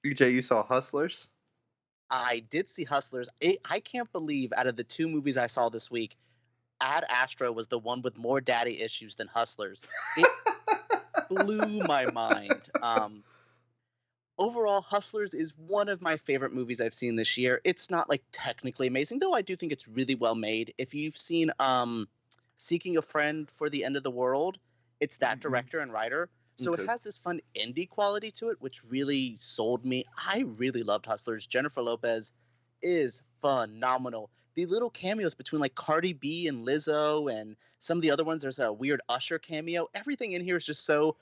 BJ, you saw Hustlers? I did see Hustlers. I can't believe out of the two movies I saw this week, Ad Astra was the one with more daddy issues than Hustlers. It blew my mind. Overall, Hustlers is one of my favorite movies I've seen this year. It's not like technically amazing, though I do think it's really well made. If you've seen Seeking a Friend for the End of the World, it's that Mm-mm. director and writer. So it Okay. has this fun indie quality to it, which really sold me. I really loved Hustlers. Jennifer Lopez is phenomenal. The little cameos between like Cardi B and Lizzo and some of the other ones, there's a weird Usher cameo. Everything in here is just so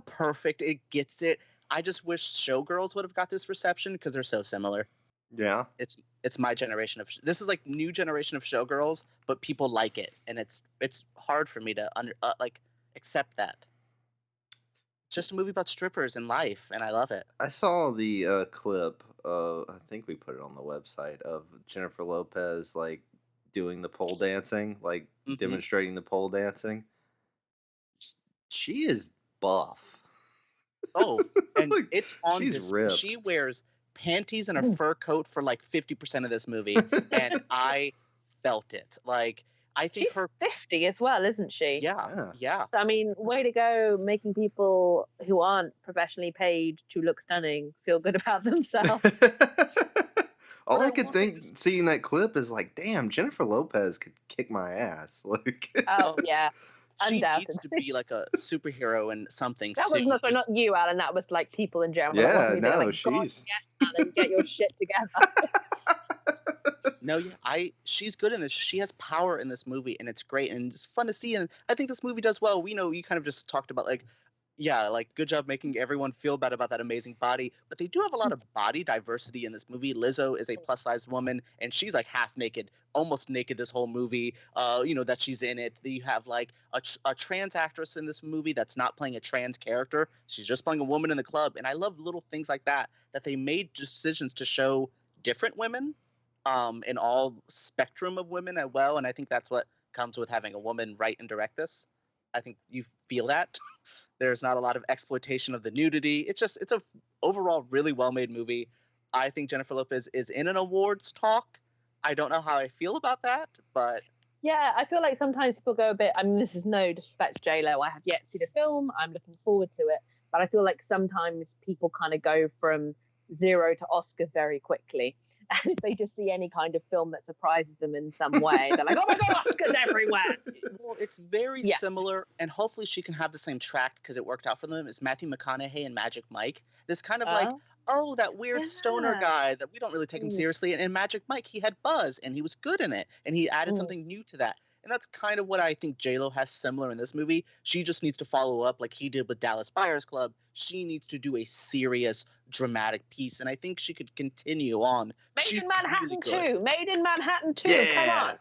perfect. It gets it. I just wish Showgirls would have got this reception because they're so similar. Yeah. It's my generation of this is like new generation of Showgirls, but people like it, and it's hard for me to like accept that. It's just a movie about strippers and life, and I love it. I saw the clip. I think we put it on the website of Jennifer Lopez like doing the pole dancing, like Hmm. demonstrating the pole dancing. She is buff. Oh, and Like it's on she's display. ripped. She wears panties and a fur coat for like 50% of this movie, and I felt it. Like I think She's her, 50 as well, isn't she? yeah, Yeah. yeah. So, I mean, way to go making people who aren't professionally paid to look stunning feel good about themselves. All But I I could will say this. think seeing that clip is like, damn, Jennifer Lopez could kick my ass. Like, Oh, Oh, yeah, she needs to undoubtedly. be like a superhero in something That was soon. not, sorry, not Just you, Alan. That was like people in general. That wasn't yeah, me being no, like, God, she's yes, Alan, get your shit together. no, yeah, I she's good in this. She has power in this movie, and it's great and it's fun to see. And I think this movie does well. We know you kind of just talked about like, yeah, like good job making everyone feel bad about that amazing body. But they do have a lot of body diversity in this movie. Lizzo is a plus size woman, and she's like half naked, almost naked this whole movie. That she's in it. You have like a trans actress in this movie that's not playing a trans character. She's just playing a woman in the club, and I love little things like that that they made decisions to show different women in all spectrum of women as well. And I think that's what comes with having a woman write and direct this. I think you feel that. There's not a lot of exploitation of the nudity. It's a overall really well made movie. I think Jennifer Lopez is in an awards talk. I don't know how I feel about that, but Yeah, I feel like sometimes people go a bit. I mean, this is no disrespect to J Lo. I have yet to see the film. I'm looking forward to it, but I feel like sometimes people kind of go from zero to Oscar very quickly. And if they just see any kind of film that surprises them in some way, they're like, "Oh my God, Oscars everywhere!" well, it's very Yeah. similar, and hopefully she can have the same track because it worked out for them. It's Matthew McConaughey and Magic Mike. This kind of like, Oh, oh, that weird stoner yeah. guy that we don't really take him Mm, seriously. And in Magic Mike, he had buzz and he was good in it, and he added mm. something new to that. And that's kind of what I think J Lo has similar in this movie. She just needs to follow up like he did with Dallas Buyers Club. She needs to do a serious, dramatic piece, and I think she could continue on. Made She's in really Manhattan good. 2. Made in Manhattan 2. Come yeah. on.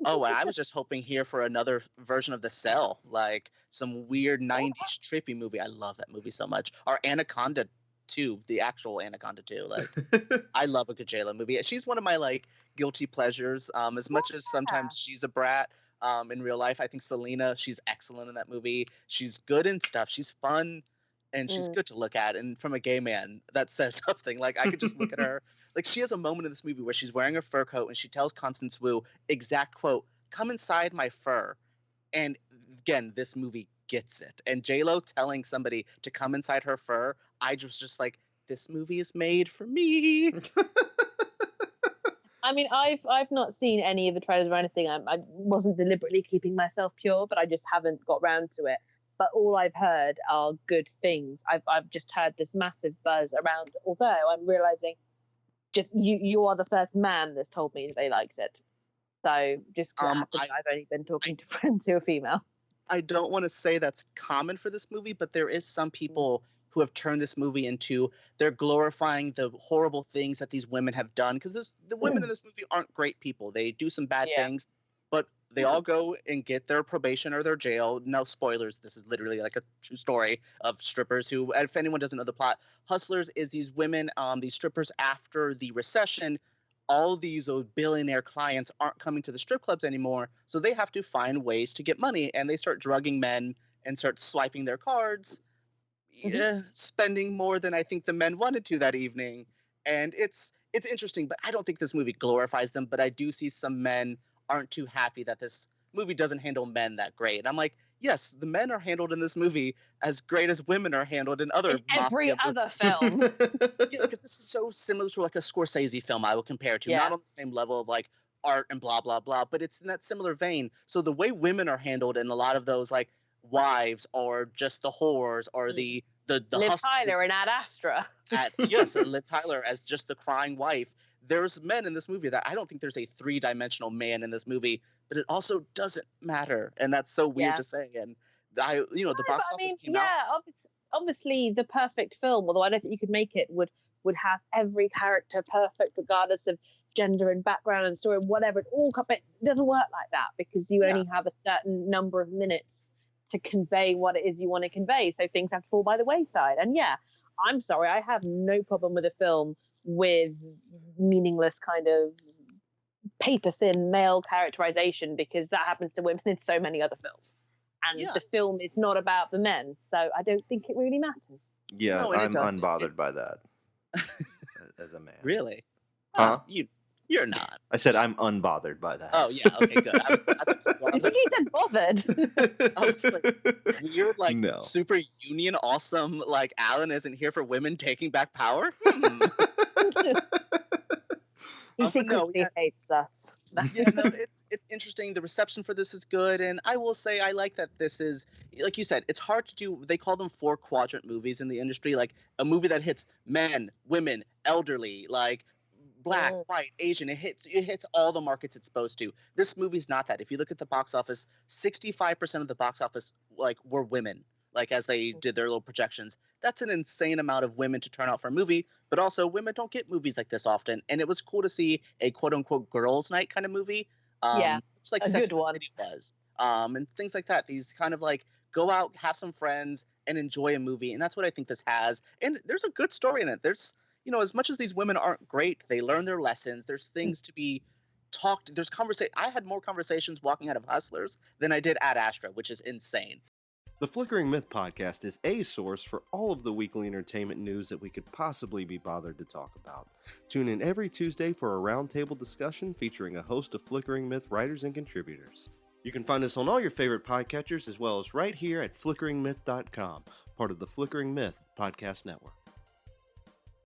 Oh, and I was just hoping here for another version of The Cell, like some weird Oh, 90s trippy movie. I love that movie so much. Or Anaconda 2, the actual Anaconda 2. Like, I love a good J-Lo movie. She's one of my, like, guilty pleasures. As much as yeah. sometimes she's a brat in real life, I think Selena, she's excellent in that movie. She's good and stuff. She's fun and she's Mm. good to look at. And from a gay man, that says something. Like, I could just look at her. Like, she has a moment in this movie where she's wearing a fur coat and she tells Constance Wu, exact quote, come inside my fur. And again, this movie gets it. And J-Lo telling somebody to come inside her fur, I just like, this movie is made for me. I mean, I've not seen any of the trailers or anything. I wasn't deliberately keeping myself pure, but I just haven't got round to it. But all I've heard are good things. I've just heard this massive buzz around. Although I'm realizing, just you are the first man that's told me they liked it. So just so it Um, happens, I, I've only been I talking to friends who are female. I don't want to say that's common for this movie, but there is some people who have turned this movie into they're glorifying the horrible things that these women have done because the women in this movie aren't great people. They do some bad Yeah. things, but they all go and get their probation or their jail. No spoilers. This is literally like a true story of strippers who, if anyone doesn't know the plot, Hustlers is these women, these strippers after the recession. All these billionaire clients aren't coming to the strip clubs anymore, so they have to find ways to get money, and they start drugging men and start swiping their cards. spending more than I think the men wanted to that evening. And it's interesting, but I don't think this movie glorifies them. But I do see some men aren't too happy that this movie doesn't handle men that great. And I'm like, yes, the men are handled in this movie as great as women are handled in other every other film. Yeah, because this is so similar to like a Scorsese film I will compare it to. Not on the same level of like art and blah blah blah, but it's in that similar vein. So the way women are handled in a lot of those like wives or just the whores or the Liv Tyler and Ad Astra. Yes, Liv Tyler as just the crying wife. There's men in this movie that I don't think there's a three-dimensional man in this movie, but it also doesn't matter, and that's so weird to say. And the box office came out. Obviously, the perfect film, although I don't think you could make it, would have every character perfect, regardless of gender and background and story, whatever. It doesn't work like that because you only have a certain number of minutes to convey what it is you want to convey. So things have to fall by the wayside. And I'm sorry, I have no problem with a film with meaningless kind of paper thin male characterization, because that happens to women in so many other films. And the film is not about the men. So I don't think it really matters. Yeah, no, I'm unbothered by that as a man. Really? Huh? You're not. I said I'm unbothered by that. Oh, yeah. Okay, good. I think he said bothered. I was like, weird, like, super union awesome, like, Alan isn't here for women taking back power? He secretly hates us. It's interesting. The reception for this is good, and I will say I like that this is, like you said, it's hard to do. They call them 4-quadrant movies in the industry, like a movie that hits men, women, elderly, like Black, white, Asian. It hits all the markets it's supposed to. This movie's not that. If you look at the box office, 65% of the box office were women, as they did their little projections. That's an insane amount of women to turn out for a movie, but also women don't get movies like this often. And it was cool to see a quote unquote girls' night kind of movie. It's like Sex and the City was. And things like that. These kind of go out, have some friends, and enjoy a movie. And that's what I think this has. And there's a good story in it. There's, as much as these women aren't great, they learn their lessons. There's things to be talked. There's conversation. I had more conversations walking out of Hustlers than I did at Astra, which is insane. The Flickering Myth podcast is a source for all of the weekly entertainment news that we could possibly be bothered to talk about. Tune in every Tuesday for a roundtable discussion featuring a host of Flickering Myth writers and contributors. You can find us on all your favorite podcatchers as well as right here at flickeringmyth.com, part of the Flickering Myth podcast network.